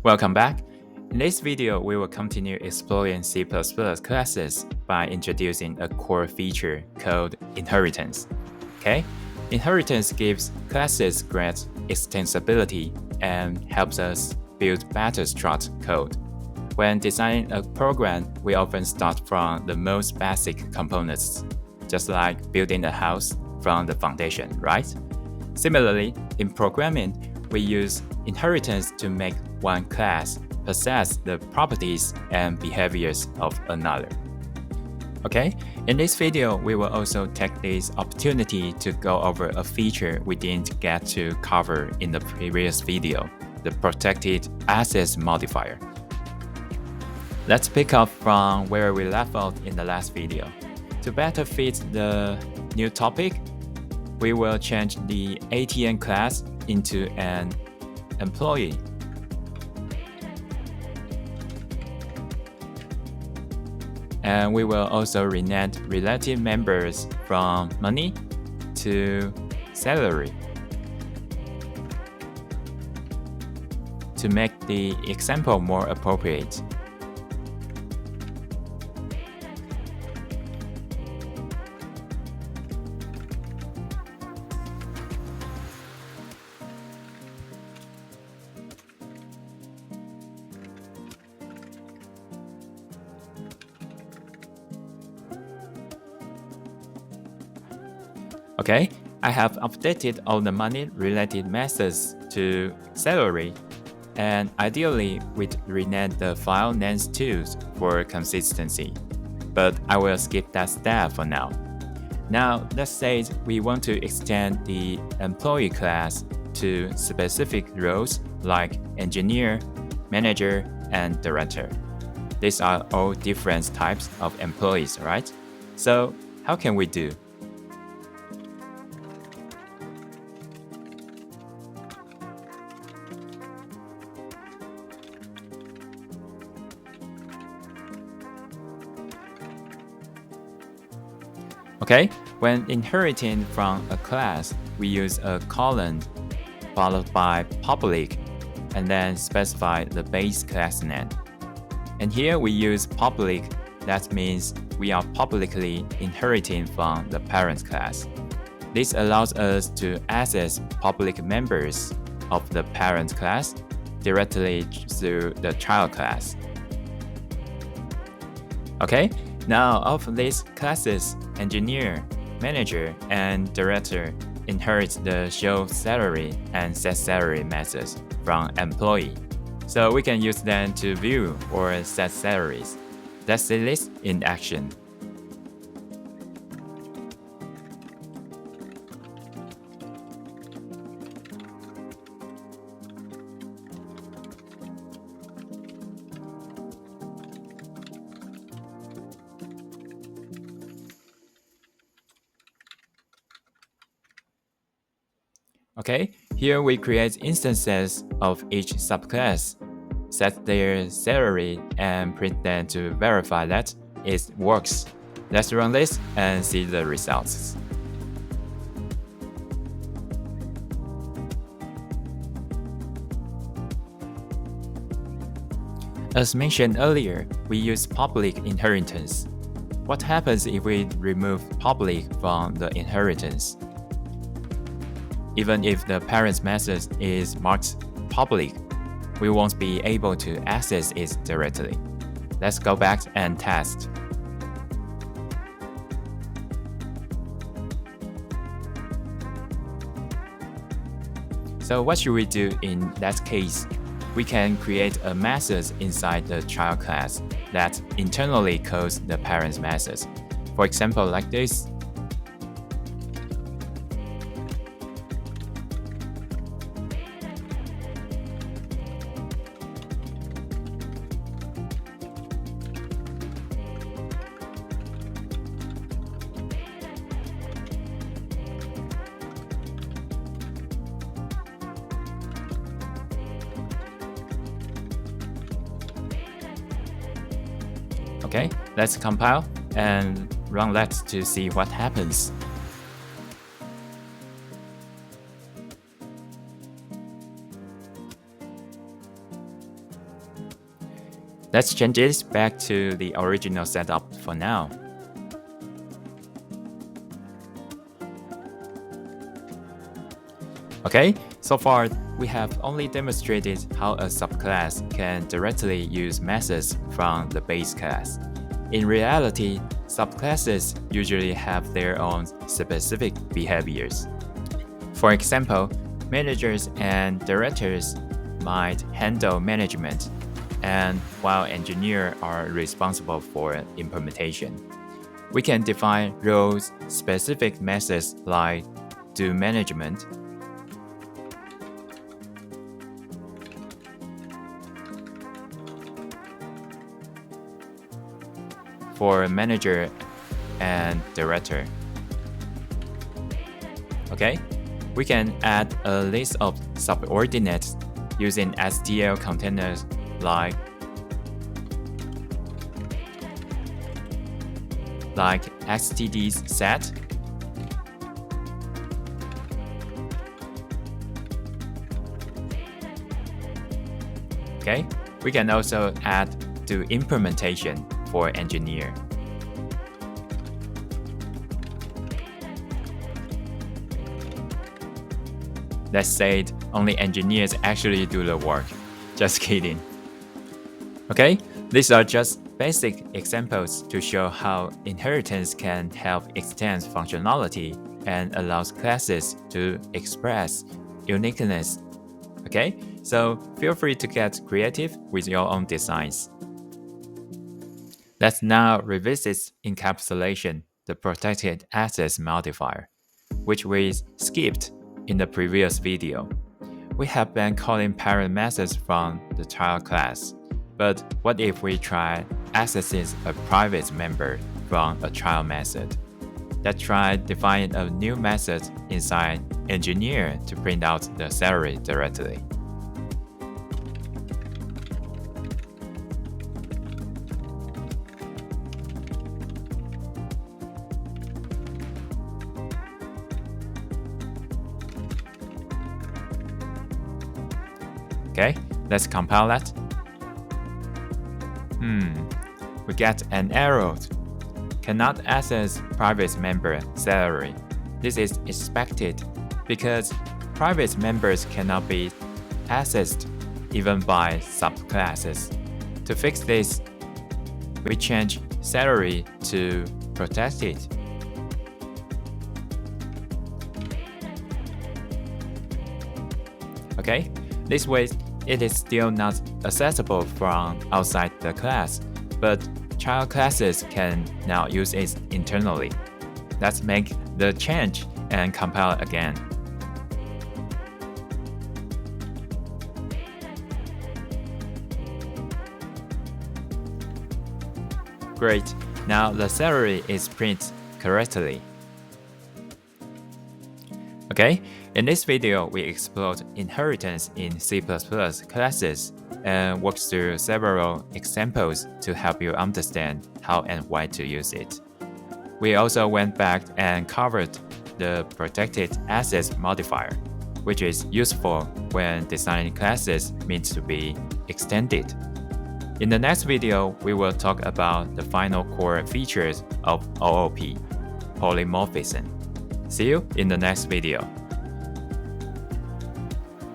Welcome back. In this video, we will continue exploring C++ classes by introducing a core feature called inheritance. Okay? Inheritance gives classes great extensibility and helps us build better structured code. When designing a program, we often start from the most basic components, just like building a house from the foundation, right? Similarly, in programming, we use inheritance to make one class possess the properties and behaviors of another. Okay, in this video, we will also take this opportunity to go over a feature we didn't get to cover in the previous video, the protected access modifier. Let's pick up from where we left off in the last video. To better fit the new topic, we will change the ATN class into an employee. And we will also rename relative members from money to salary to make the example more appropriate. Okay, I have updated all the money-related methods to salary, and ideally we'd rename the file names too for consistency, but I will skip that step for now. Now, let's say we want to extend the employee class to specific roles like engineer, manager, and director. These are all different types of employees, right? So, how can we do? Okay, when inheriting from a class, we use a colon followed by public and then specify the base class name. And here we use public, that means we are publicly inheriting from the parent class. This allows us to access public members of the parent class directly through the child class. Okay, now of these classes, engineer, manager, and director inherit the show salary and set salary methods from employee. So we can use them to view or set salaries. Let's see this in action. Okay, here we create instances of each subclass, set their salary, and print them to verify that it works. Let's run this and see the results. As mentioned earlier, we use public inheritance. What happens if we remove public from the inheritance? Even if the parent method is marked public, we won't be able to access it directly. Let's go back and test. So what should we do in that case? We can create a method inside the child class that internally calls the parent method. For example, like this. Okay, let's compile and run that to see what happens. Let's change this back to the original setup for now. Okay, so far we have only demonstrated how a subclass can directly use methods from the base class. In reality, subclasses usually have their own specific behaviors. For example, managers and directors might handle management, and while engineers are responsible for implementation. We can define role-specific methods like do management, for manager and director. Okay, we can add a list of subordinates using STL containers like std's set, okay, we can also add do implementation for engineer. Let's say only engineers actually do the work. Just kidding. Okay, these are just basic examples to show how inheritance can help extend functionality and allows classes to express uniqueness. Okay, so feel free to get creative with your own designs. Let's now revisit encapsulation, the protected access modifier, which we skipped in the previous video. We have been calling parent methods from the child class, but what if we try accessing a private member from a child method? Let's try defining a new method inside engineer to print out the salary directly. Okay, let's compile that. We get an error. Cannot access private member salary. This is expected because private members cannot be accessed even by subclasses. To fix this, we change salary to protected. Okay, this way it is still not accessible from outside the class, but child classes can now use it internally. Let's make the change and compile again. Great, now the salary is printed correctly. Okay, in this video we explored inheritance in C++ classes and walked through several examples to help you understand how and why to use it. We also went back and covered the protected access modifier, which is useful when designing classes meant to be extended. In the next video, we will talk about the final core features of OOP, polymorphism. See you in the next video.